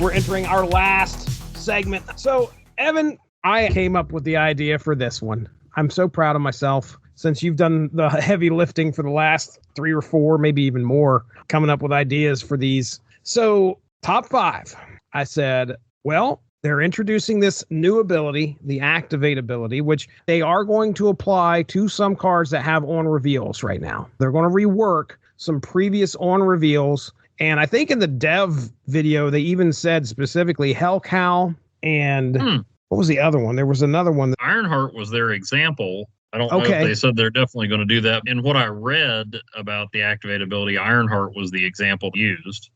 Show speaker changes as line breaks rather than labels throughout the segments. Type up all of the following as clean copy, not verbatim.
We're entering our last segment. So, Evan, I came up with the idea for this one. I'm so proud of myself since you've done the heavy lifting for the last 3 or 4, maybe even more, coming up with ideas for these. So, top 5. I said, well, they're introducing this new ability, the Activate ability, which they are going to apply to some cards that have on reveals right now. They're going to rework some previous on reveals. And I think in the dev video, they even said specifically Hell Cow and what was the other one? There was another one.
Ironheart was their example. I don't know if they said they're definitely going to do that. In what I read about the Activate ability, Ironheart was the example used.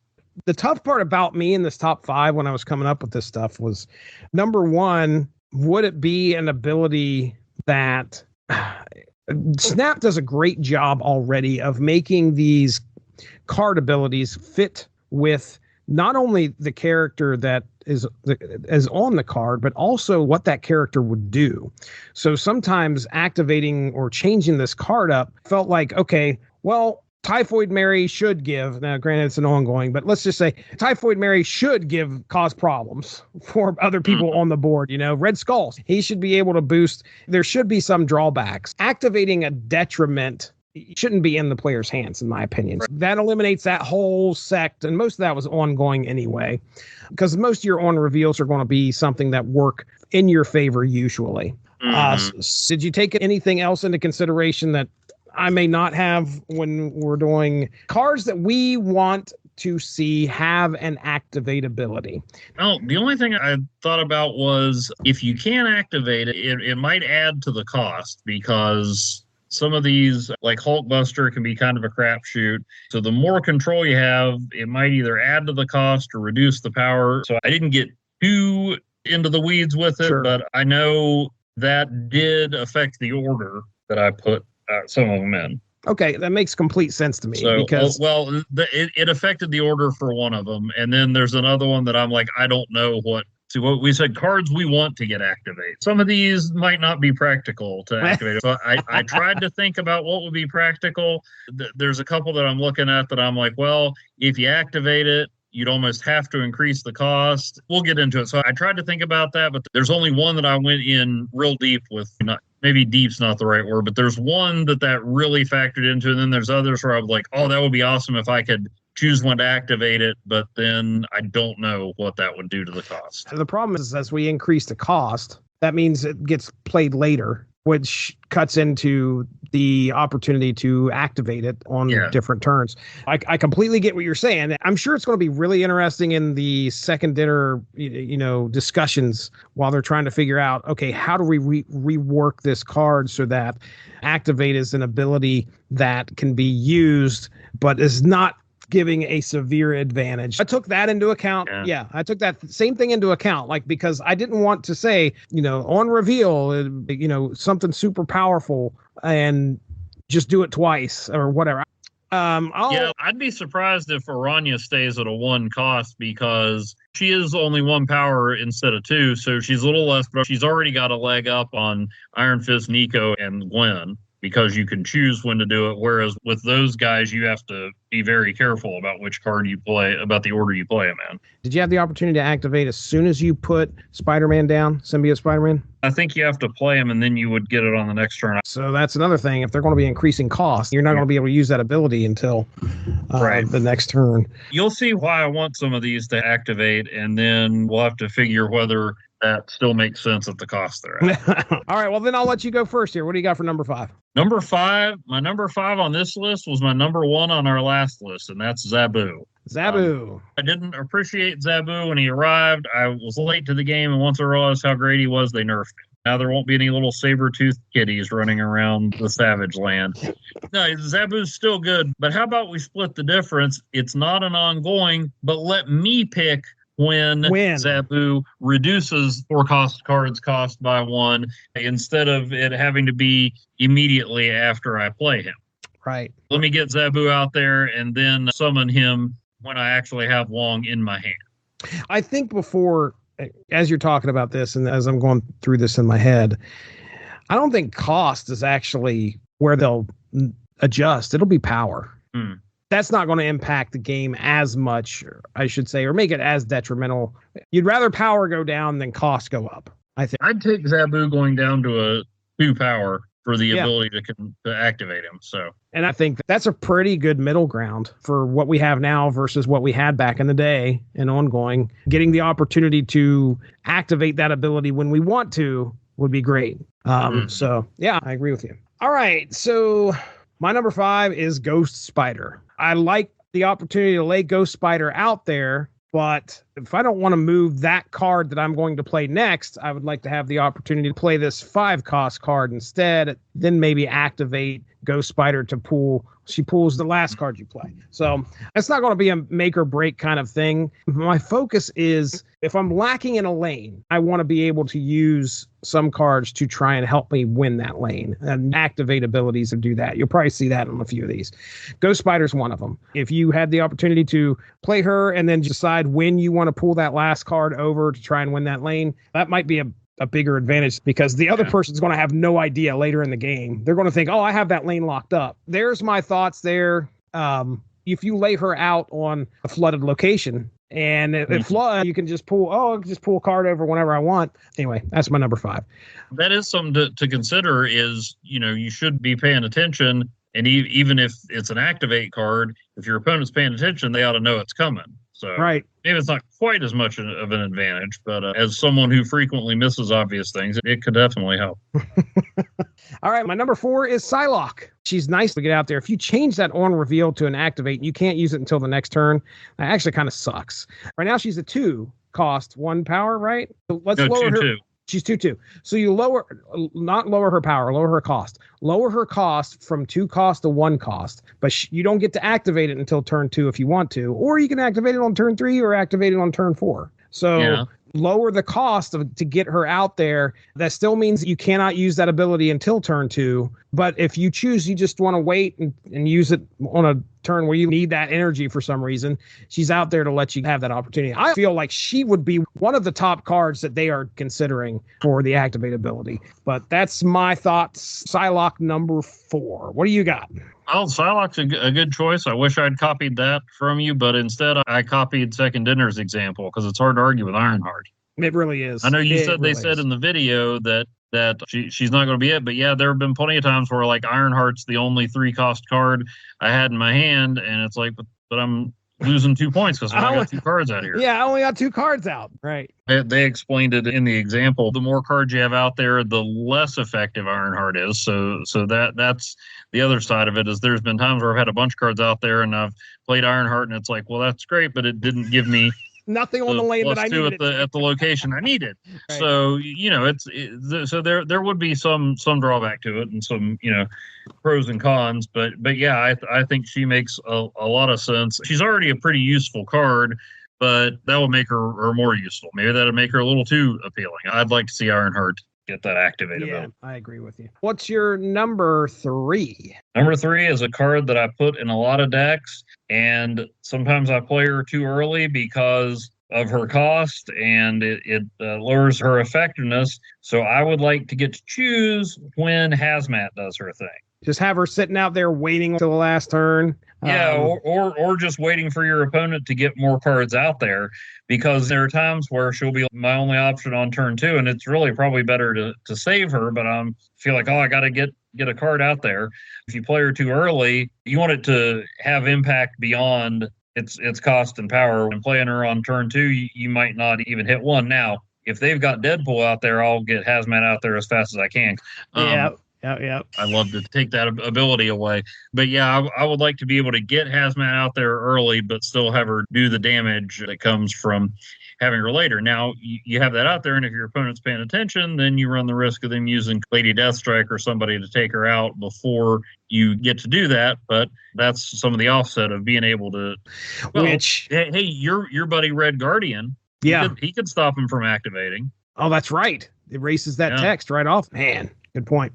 The tough part about me in this top 5 when I was coming up with this stuff was, number one, would it be an ability that Snap does a great job already of making these card abilities fit with not only the character that is on the card, but also what that character would do. So sometimes activating or changing this card up felt like, okay, well, Typhoid Mary should give, now granted it's an ongoing, but let's just say Typhoid Mary should cause problems for other people on the board. You know, Red Skulls, he should be able to boost. There should be some drawbacks. Activating a detriment shouldn't be in the player's hands, in my opinion. That eliminates that whole sect, and most of that was ongoing anyway, because most of your on reveals are going to be something that work in your favor usually. Did you take anything else into consideration that I may not have when we're doing cards that we want to see have an activate ability?
Oh, the only thing I thought about was if you can't activate it, it might add to the cost, because some of these, like Hulkbuster, can be kind of a crapshoot. So the more control you have, it might either add to the cost or reduce the power. So I didn't get too into the weeds with it, but I know that did affect the order that I put some of them in.
Okay, that makes complete sense to me.
So,
because
it affected the order for one of them. And then there's another one that I'm like, I don't know what. See, what we said, cards we want to get activated. Some of these might not be practical to activate. So I tried to think about what would be practical. There's a couple that I'm looking at that I'm like, well, if you activate it, you'd almost have to increase the cost. We'll get into it. So I tried to think about that, but there's only one that I went in real deep with. Maybe deep's not the right word, but there's one that really factored into. And then there's others where I was like, oh, that would be awesome if I could choose when to activate it, but then I don't know what that would do to the cost.
The problem is, as we increase the cost, that means it gets played later, which cuts into the opportunity to activate it on different turns. I completely get what you're saying. I'm sure it's going to be really interesting in the second dinner, discussions while they're trying to figure out, okay, how do we rework this card so that activate is an ability that can be used, but is not giving a severe advantage. I took that into account. Yeah, I took that same thing into account, because I didn't want to say, on reveal, something super powerful and just do it twice or whatever.
I'd be surprised if Aranya stays at a 1 cost, because she is only 1 power instead of 2, so she's a little less, but she's already got a leg up on Iron Fist, Nico, and Gwen, because you can choose when to do it. Whereas with those guys, you have to be very careful about which card you play, about the order you play them in.
Did you have the opportunity to activate as soon as you put Spider-Man down, Symbiote Spider-Man?
I think you have to play him, and then you would get it on the next turn.
So that's another thing. If they're going to be increasing costs, you're not going to be able to use that ability until the next turn.
You'll see why I want some of these to activate, and then we'll have to figure whether that still makes sense at the cost they're at.
All right, well, then I'll let you go first here. What do you got for number 5?
My number 5 on this list was my number 1 on our last list, and that's Zabu.
I
didn't appreciate Zabu when he arrived. I was late to the game, and once I realized how great he was, they nerfed him. Now there won't be any little saber-toothed kitties running around the Savage Land. No, Zabu's still good, but how about we split the difference? It's not an ongoing, but let me pick when Zabu reduces 4 cards cost by 1, instead of it having to be immediately after I play him.
Right.
Let me get Zabu out there and then summon him when I actually have Wong in my hand.
I think before, as you're talking about this and as I'm going through this in my head, I don't think cost is actually where they'll adjust. It'll be power. that's not going to impact the game as much, I should say, or make it as detrimental. You'd rather power go down than cost go up, I think.
I'd take Zabu going down to a 2 power for the ability to activate him. So,
and I think that's a pretty good middle ground for what we have now versus what we had back in the day and ongoing. Getting the opportunity to activate that ability when we want to would be great. So yeah, I agree with you. All right. So my number 5 is Ghost Spider. I like the opportunity to lay Ghost Spider out there, but if I don't want to move that card that I'm going to play next, I would like to have the opportunity to play this 5-cost card instead, then maybe activate Ghost Spider to pull. She pulls the last card you play. So it's not going to be a make or break kind of thing. My focus is if I'm lacking in a lane, I want to be able to use some cards to try and help me win that lane and activate abilities to do that. You'll probably see that on a few of these. Ghost Spider's one of them. If you had the opportunity to play her and then decide when you want to pull that last card over to try and win that lane, that might be a bigger advantage because the other person's going to have no idea later in the game. They're going to think, oh, I have that lane locked up. There's my thoughts there. If you lay her out on a flooded location and if flood, you can just pull a card over whenever I want. Anyway, that's my number 5.
That is something to consider is, you should be paying attention. And even if it's an activate card, if your opponent's paying attention, they ought to know it's coming. So
right.
Maybe it's not quite as much of an advantage, but as someone who frequently misses obvious things, it could definitely help.
All right, my number 4 is Psylocke. She's nice to get out there. If you change that on reveal to an activate, you can't use it until the next turn. That actually kind of sucks. Right now, she's a 2 cost, 1 power, right? So let's lower her.
2.
She's 2/2. So you not lower her power, lower her cost. Lower her cost from 2 cost to 1 cost, but you don't get to activate it until turn 2 if you want to, or you can activate it on turn 3 or activate it on turn 4. So lower the cost to get her out there. That still means you cannot use that ability until turn 2. But if you choose, you just want to wait and use it on a turn where you need that energy for some reason, she's out there to let you have that opportunity. I feel like she would be one of the top cards that they are considering for the activate ability. But that's my thoughts. Psylocke number 4. What do you got?
Oh, Psylocke's a good choice. I wish I'd copied that from you, but instead I copied Second Dinner's example because it's hard to argue with Ironheart.
It really is.
I know they said in the video that she's not going to be it, but yeah, there have been plenty of times where like Ironheart's the only 3-cost card I had in my hand, and it's like, but I'm losing 2 points because I got 2 cards out here.
Yeah, I only got 2 cards out. Right.
They explained it in the example. The more cards you have out there, the less effective Ironheart is. So that's the other side of it. Is there's been times where I've had a bunch of cards out there and I've played Ironheart, and it's like, well, that's great, but it didn't give me
nothing on the lane that I needed
at the location I needed. Right. So so there would be some drawback to it and some pros and cons, but yeah, I think she makes a lot of sense. She's already a pretty useful card, but that will make her more useful. Maybe that'll make her a little too appealing. I'd like to see Ironheart get that activated.
Yeah, I agree with you. What's your number 3?
Number 3 is a card that I put in a lot of decks, and sometimes I play her too early because of her cost, and it lowers her effectiveness. So I would like to get to choose when Hazmat does her thing.
Just have her sitting out there waiting until the last turn.
Yeah, or just waiting for your opponent to get more cards out there, because there are times where she'll be my only option on turn 2, and it's really probably better to save her, but I feel like, I got to get a card out there. If you play her too early, you want it to have impact beyond its cost and power. When playing her on turn 2, you might not even hit 1. Now, if they've got Deadpool out there, I'll get Hazmat out there as fast as I can.
Yeah.
I love to take that ability away. But yeah, I would like to be able to get Hazmat out there early, but still have her do the damage that comes from having her later. Now, you have that out there, and if your opponent's paying attention, then you run the risk of them using Lady Deathstrike or somebody to take her out before you get to do that. But that's some of the offset of being able to. Well, hey, your buddy Red Guardian, he could stop him from activating.
Oh, that's right. It erases that text right off. Man, good point.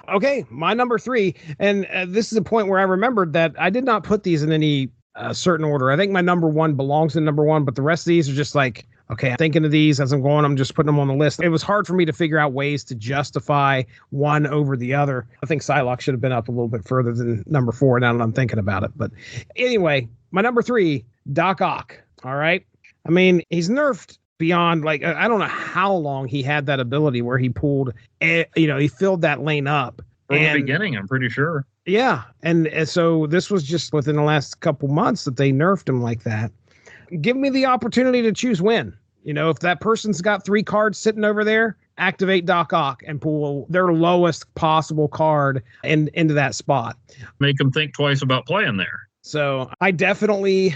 Okay, my number 3, and this is a point where I remembered that I did not put these in any certain order. I think my number 1 belongs in number 1, but the rest of these are just like, Okay, I'm thinking of these as I'm going. I'm just putting them on the list. It was hard for me to figure out ways to justify one over the other. I think Psylocke should have been up a little bit further than number 4 now that I'm thinking about it. But anyway, my number 3, Doc Ock. All right. I mean, he's nerfed beyond, like, I don't know how long he had that ability where he pulled, he filled that lane up.
From the beginning, I'm pretty sure.
Yeah. And so this was just within the last couple months that they nerfed him like that. Give me the opportunity to choose when. If that person's got 3 cards sitting over there, activate Doc Ock and pull their lowest possible card into that spot.
Make them think twice about playing there.
So I definitely,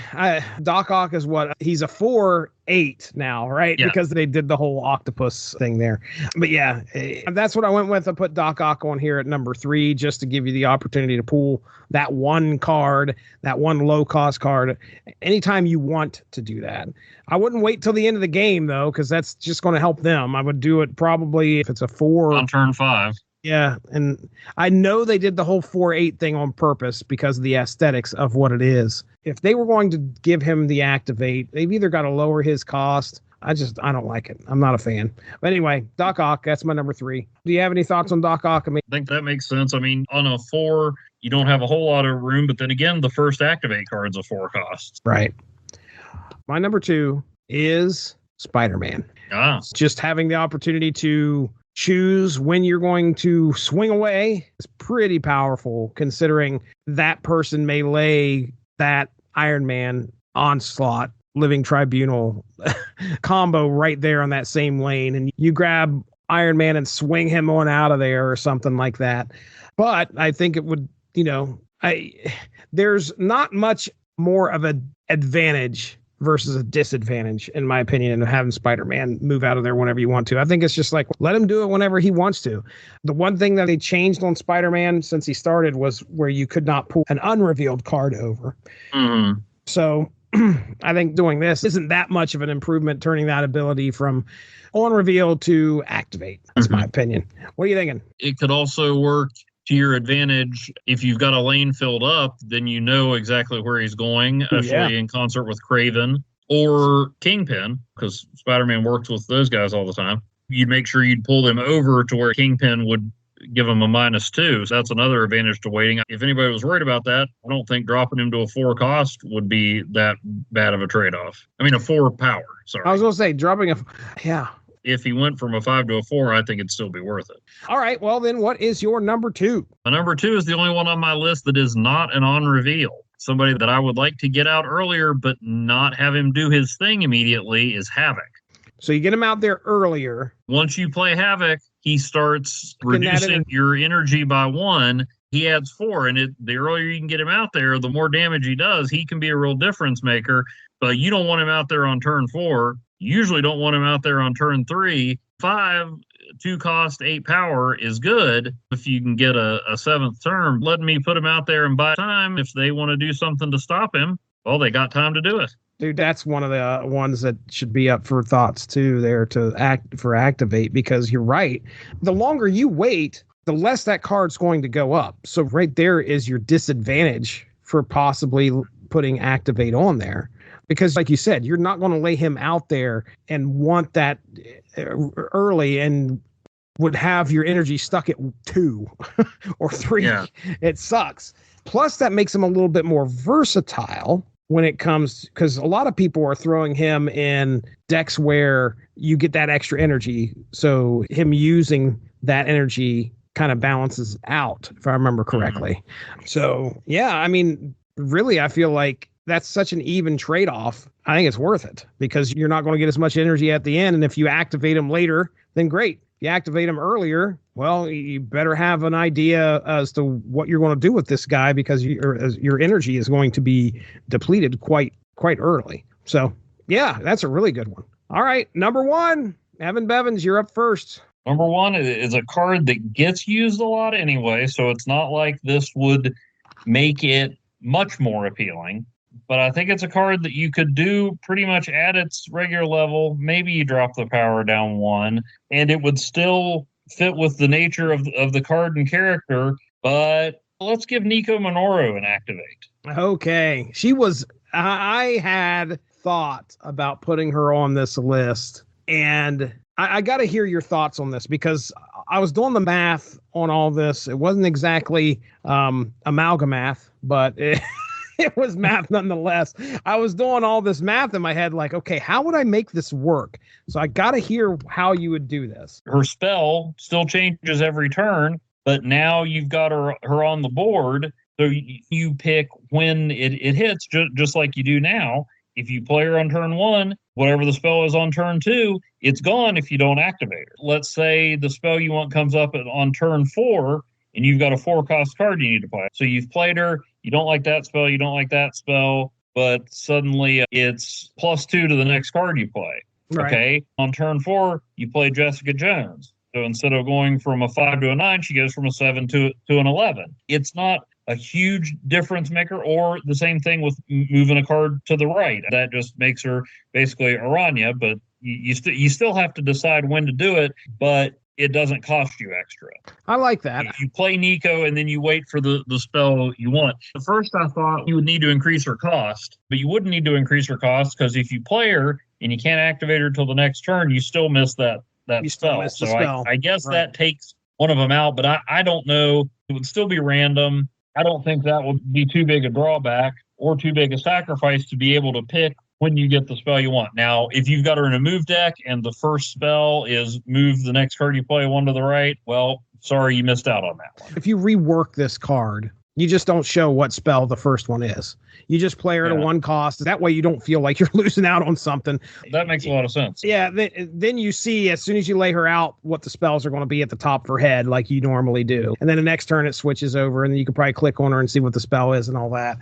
Doc Ock is he's a 4/8 now, right?
Yeah.
Because they did the whole octopus thing there. But yeah, that's what I went with. I put Doc Ock on here at number 3 just to give you the opportunity to pull that one card, that one low cost card, anytime you want to do that. I wouldn't wait till the end of the game though, because that's just going to help them. I would do it probably if it's a 4
on turn 5.
Yeah, and I know they did the whole 4/8 thing on purpose because of the aesthetics of what it is. If they were going to give him the activate, they've either got to lower his cost. I don't like it. I'm not a fan. But anyway, Doc Ock, that's my number 3. Do you have any thoughts on Doc Ock?
I think that makes sense. I mean, on a 4, you don't have a whole lot of room, but then again, the first activate card's a 4 cost.
Right. My number 2 is Spider-Man. Just having the opportunity to choose when you're going to swing away is pretty powerful, considering that person may lay that Iron Man onslaught living tribunal combo right there on that same lane, and you grab Iron Man and swing him on out of there or something like that. But I think it would, there's not much more of an advantage versus a disadvantage, in my opinion, in having Spider-Man move out of there whenever you want to. I think it's just like, let him do it whenever he wants to. The one thing that they changed on Spider-Man since he started was where you could not pull an unrevealed card over.
Mm-hmm.
So I think doing this isn't that much of an improvement, turning that ability from on reveal to activate. That's my opinion. What are you thinking?
It could also work to your advantage. If you've got a lane filled up, then you know exactly where he's going, especially in concert with Kraven or Kingpin, because Spider-Man works with those guys all the time. You'd make sure you'd pull them over to where Kingpin would give him a -2. So that's another advantage to waiting. If anybody was worried about that, I don't think dropping him to a 4 cost would be that bad of a trade-off. I mean, a 4 power, sorry.
I was going to say, dropping
If he went from a 5 to a 4, I think it'd still be worth it.
All right. Well, then what is your number 2?
My number 2 is the only one on my list that is not an on-reveal. Somebody that I would like to get out earlier, but not have him do his thing immediately is Havoc.
So you get him out there earlier.
Once you play Havoc, he starts reducing your energy by 1. He adds 4, and the earlier you can get him out there, the more damage he does. He can be a real difference maker, but you don't want him out there on turn 4. You usually don't want him out there on turn 3. 5, 2 cost, 8 power is good. If you can get a 7th turn, letting me put him out there and buy time. If they want to do something to stop him, well, they got time to do it.
Dude, that's one of the ones that should be up for thoughts too, there to activate, because you're right. The longer you wait, the less that card's going to go up. So right there is your disadvantage for possibly putting activate on there. Because like you said, you're not going to lay him out there and want that early and would have your energy stuck at 2 or 3. Yeah. It sucks. Plus, that makes him a little bit more versatile when it comes, because a lot of people are throwing him in decks where you get that extra energy. So him using that energy kind of balances out, if I remember correctly. So, yeah, I mean, really, I feel like that's such an even trade-off. I think it's worth it because you're not going to get as much energy at the end. And if you activate him later, then great. If you activate him earlier, well, you better have an idea as to what you're going to do with this guy, because your energy is going to be depleted quite early. So, yeah, that's a really good one. All right, number 1, Evan Bevins, you're up first.
Number 1 is a card that gets used a lot anyway, so it's not like this would make it much more appealing. But I think it's a card that you could do pretty much at its regular level. Maybe you drop the power down 1, and it would still fit with the nature of the card and character. But let's give Nico Minoru an activate.
Okay. I had thought about putting her on this list, and I got to hear your thoughts on this because I was doing the math on all this. It wasn't exactly amalgamath, but it was math nonetheless. I was doing all this math in my head, like, okay, how would I make this work? So I got to hear how you would do this.
Her spell still changes every turn, but now you've got her on the board. So you pick when it hits, just like you do now. If you play her on turn 1, whatever the spell is on turn 2, it's gone if you don't activate her. Let's say the spell you want comes up on turn 4, and you've got a 4-cost card you need to play. So you've played her, you don't like that spell, you don't like that spell, but suddenly it's +2 to the next card you play. Right. Okay, on turn 4, you play Jessica Jones. So instead of going from a 5 to a 9, she goes from a 7 to an 11. It's not a huge difference maker, or the same thing with moving a card to the right. That just makes her basically Aranya, but you still have to decide when to do it, but it doesn't cost you extra.
I like that.
You play Nico and then you wait for the spell you want. At first I thought you would need to increase her cost, but you wouldn't need to increase her cost because if you play her and you can't activate her till the next turn, you still miss that spell. So I guess that takes one of them out, but I don't know. It would still be random. I don't think that would be too big a drawback or too big a sacrifice to be able to pick when you get the spell you want. Now, if you've got her in a move deck and the first spell is move the next card you play 1 to the right, well, sorry, you missed out on that one.
If you rework this card, you just don't show what spell the first one is. You just play her at a 1 cost. That way you don't feel like you're losing out on something.
That makes a lot of sense.
Yeah. Then you see, as soon as you lay her out, what the spells are going to be at the top of her head, like you normally do. And then the next turn it switches over, and then you can probably click on her and see what the spell is and all that.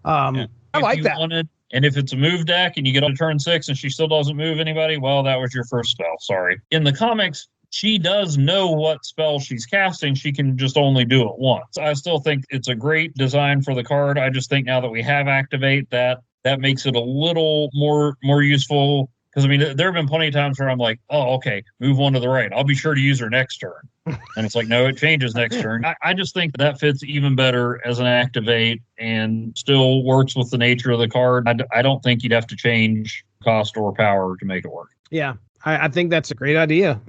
I like that.
And if it's a move deck and you get on turn 6 and she still doesn't move anybody, well, that was your first spell. Sorry. In the comics, she does know what spell she's casting. She can just only do it once. I still think it's a great design for the card. I just think now that we have Activate, that makes it a little more useful. Because, I mean, there have been plenty of times where I'm like, oh, okay, move 1 to the right. I'll be sure to use her next turn. And it's like, no, it changes next turn. I just think that fits even better as an Activate and still works with the nature of the card. I don't think you'd have to change cost or power to make it work.
Yeah, I think that's a great idea.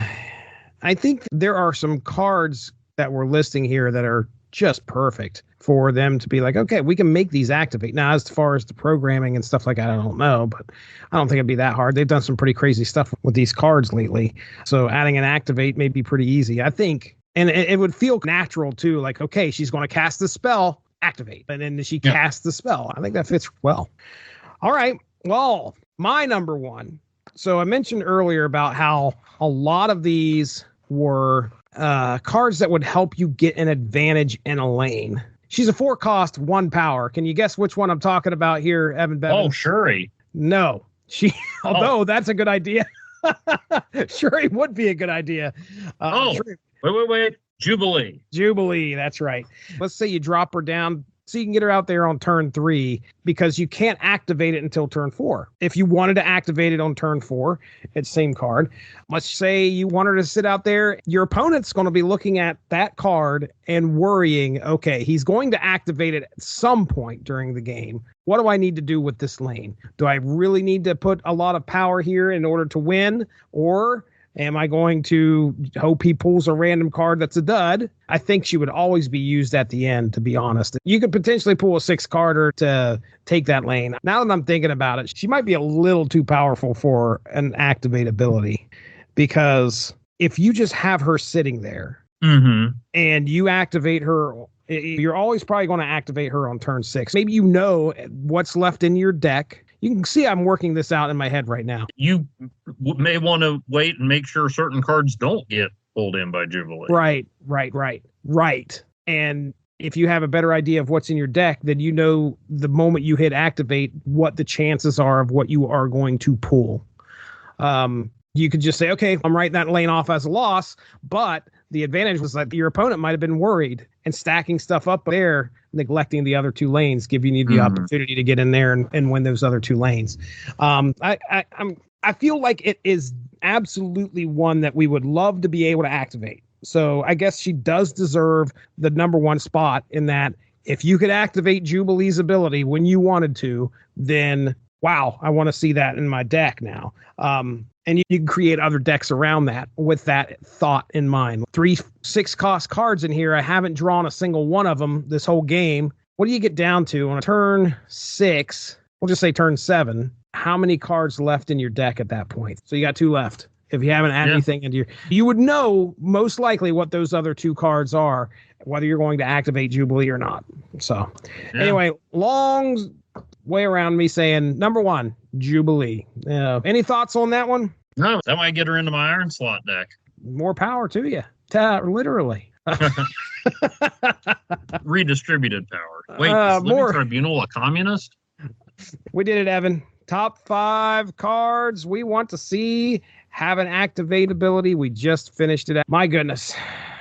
I think there are some cards that we're listing here that are just perfect for them to be like, okay, we can make these activate. Now, as far as the programming and stuff like that, I don't know, but I don't think it'd be that hard. They've done some pretty crazy stuff with these cards lately. So adding an activate may be pretty easy, I think. And it would feel natural too. Like, okay, she's going to cast the spell, activate. And then she casts the spell. I think that fits well. All right. Well, my number 1. So I mentioned earlier about how a lot of these were cards that would help you get an advantage in a lane. She's a 4-cost, 1 power. Can you guess which one I'm talking about here, Evan Bevins?
Oh, Shuri.
No. Although that's a good idea. Shuri would be a good idea.
Wait.
Jubilee, that's right. Let's say you drop her down so you can get her out there on turn 3 because you can't activate it until turn 4. If you wanted to activate it on turn 4, it's same card. Let's say you want her to sit out there. Your opponent's going to be looking at that card and worrying, okay, he's going to activate it at some point during the game. What do I need to do with this lane? Do I really need to put a lot of power here in order to win? Or am I going to hope he pulls a random card that's a dud? I think she would always be used at the end, to be honest. You could potentially pull a 6-carder to take that lane. Now that I'm thinking about it, she might be a little too powerful for an activate ability. Because if you just have her sitting there and you activate her, you're always probably going to activate her on turn 6. Maybe you know what's left in your deck. You can see I'm working this out in my head right now.
You may want to wait and make sure certain cards don't get pulled in by Jubilee.
Right. And if you have a better idea of what's in your deck, then you know the moment you hit activate what the chances are of what you are going to pull. You could just say, okay, I'm writing that lane off as a loss, but the advantage was that your opponent might have been worried and stacking stuff up there, neglecting the other 2 lanes, giving you the opportunity to get in there and win those other 2 lanes. I feel like it is absolutely one that we would love to be able to activate. So I guess she does deserve the number 1 spot in that if you could activate Jubilee's ability when you wanted to, then wow, I want to see that in my deck now. And you can create other decks around that with that thought in mind. 3 6-cost cards in here. I haven't drawn a single one of them this whole game. What do you get down to on a turn 6? We'll just say turn 7. How many cards left in your deck at that point? So you got 2 left. If you haven't added anything into you would know most likely what those other 2 cards are, whether you're going to activate Jubilee or not. So anyway, long way around me saying number 1, Jubilee. Any thoughts on that one?
No, that might get her into my Iron Slot deck.
More power to you. Literally.
Redistributed power. Wait, is Living Tribunal a communist?
We did it, Evan. Top 5 cards we want to see have an activate ability. We just finished it. My goodness.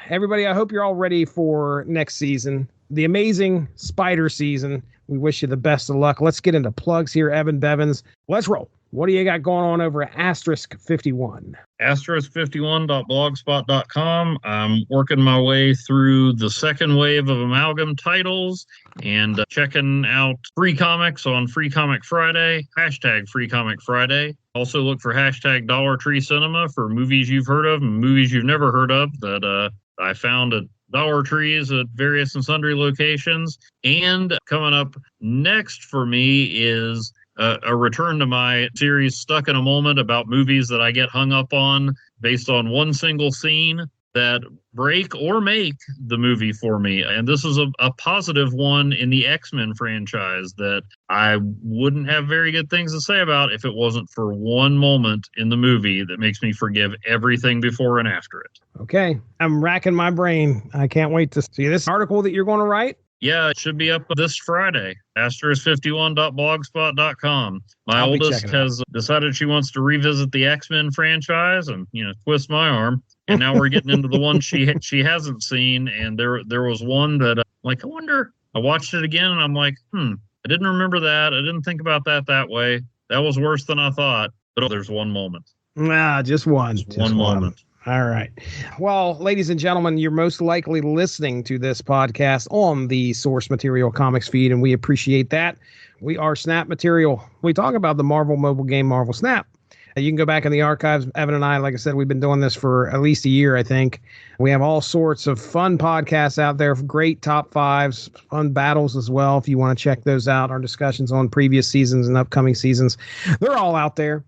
Everybody, I hope you're all ready for next season. The amazing Spider season. We wish you the best of luck. Let's get into plugs here, Evan Bevins. Let's roll. What do you got going on over at Asterisk 51?
Asterisk51.blogspot.com. I'm working my way through the second wave of Amalgam titles and checking out free comics on Free Comic Friday, hashtag Free Comic Friday. Also look for hashtag Dollar Tree Cinema for movies you've heard of and movies you've never heard of that I found at Dollar Trees at various and sundry locations. And coming up next for me is a return to my series Stuck in a Moment about movies that I get hung up on based on one single scene that break or make the movie for me. And this is a positive one in the X-Men franchise that I wouldn't have very good things to say about if it wasn't for one moment in the movie that makes me forgive everything before and after it.
Okay. I'm racking my brain. I can't wait to see this article that you're going to write.
Yeah, it should be up this Friday. Asterisk51.blogspot.com. My oldest has decided she wants to revisit the X-Men franchise and, twist my arm. And now we're getting into the one she hasn't seen. And there was one that, I wonder. I watched it again and I'm like, I didn't remember that. I didn't think about that way. That was worse than I thought. But there's one moment.
Just one. Just
one moment.
All right. Well, ladies and gentlemen, you're most likely listening to this podcast on the Source Material Comics feed, and we appreciate that. We are Snap Material. We talk about the Marvel mobile game, Marvel Snap. You can go back in the archives. Evan and I, like I said, we've been doing this for at least a year, I think. We have all sorts of fun podcasts out there, great top 5s, fun battles as well. If you want to check those out, our discussions on previous seasons and upcoming seasons, they're all out there.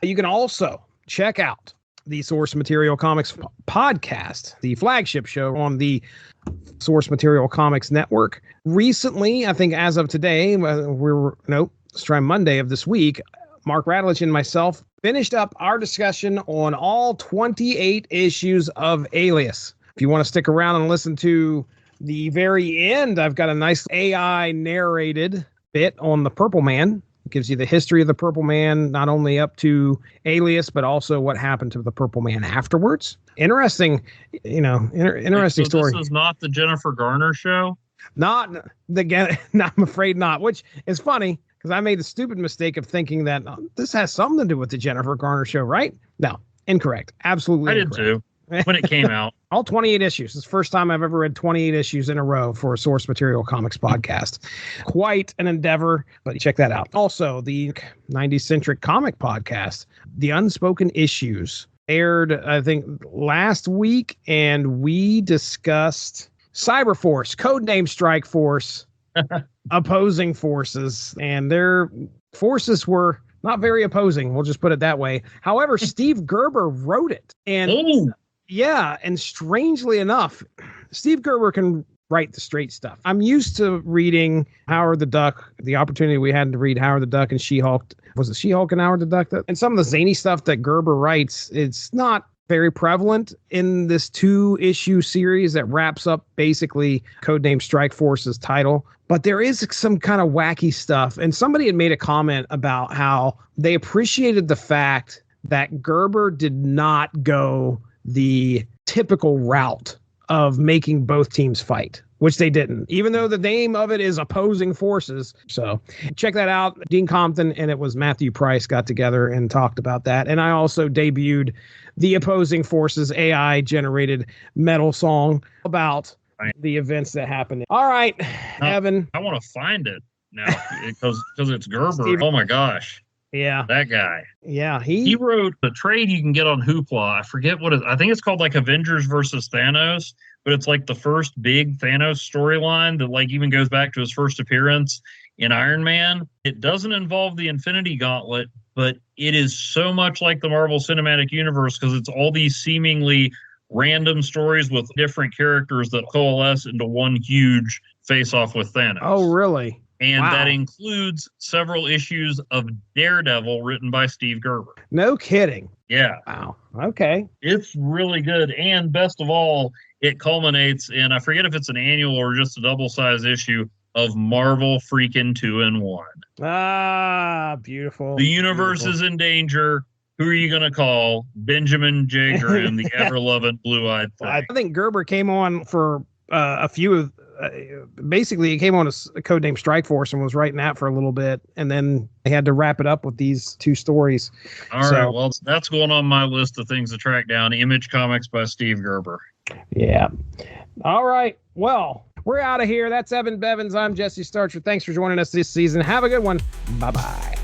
You can also check out the Source Material Comics podcast, the flagship show on the Source Material Comics Network. Recently, I think as of today, let's try Monday of this week, Mark Radulich and myself finished up our discussion on all 28 issues of Alias. If you want to stick around and listen to the very end, I've got a nice AI narrated bit on the Purple Man. It gives you the history of the Purple Man, not only up to Alias, but also what happened to the Purple Man afterwards. Interesting, interesting story.
This is not the Jennifer Garner show?
I'm afraid not, which is funny because I made the stupid mistake of thinking that this has something to do with the Jennifer Garner show, right? No, incorrect. Absolutely incorrect.
I did too. When it came out.
All 28 issues. It's the first time I've ever read 28 issues in a row for a Source Material Comics podcast. Quite an endeavor, but check that out. Also, the 90s-centric comic podcast, The Unspoken Issues, aired, I think, last week, and we discussed Cyberforce, codename Strike Force, opposing forces, and their forces were not very opposing. We'll just put it that way. However, Steve Gerber wrote it. And yeah, and strangely enough, Steve Gerber can write the straight stuff. I'm used to reading Howard the Duck, the opportunity we had to read Howard the Duck and She-Hulk. Was it She-Hulk and Howard the Duck? And some of the zany stuff that Gerber writes, it's not very prevalent in this 2-issue series that wraps up basically Codename Strike Force's title. But there is some kind of wacky stuff. And somebody had made a comment about how they appreciated the fact that Gerber did not go the typical route of making both teams fight, which they didn't, even though the name of it is opposing forces. So check that out. Dean Compton and it was Matthew Price got together and talked about that. And I also debuted the opposing forces AI generated metal song about the events that happened. All right, Evan.
I want to find it. now because it's Gerber.
Steve.
Oh my gosh.
Yeah.
That guy.
Yeah.
He wrote a trade you can get on Hoopla. I forget what it, I think it's called like Avengers versus Thanos, but it's like the first big Thanos storyline that like even goes back to his first appearance in Iron Man. It doesn't involve the Infinity Gauntlet, but it is so much like the Marvel Cinematic Universe because it's all these seemingly random stories with different characters that coalesce into one huge face-off with Thanos.
Oh, really?
And
Wow.
that includes several issues of Daredevil written by Steve Gerber.
No kidding.
Yeah.
Wow. Okay.
It's really good. And best of all, it culminates in, I forget if it's an annual or just a double-size issue of Marvel freaking 2-in-1.
Ah, beautiful.
The universe is in danger. Who are you going to call? Benjamin J. Grimm, the ever-loving blue-eyed thing.
I think Gerber came on for a few of, basically he came on as a codename Strike Force and was writing that for a little bit. And then they had to wrap it up with these 2 stories.
All right. Well, that's going on my list of things to track down. Image Comics by Steve Gerber.
Yeah. All right. Well, we're out of here. That's Evan Bevins. I'm Jesse Starcher. Thanks for joining us this season. Have a good one. Bye-bye.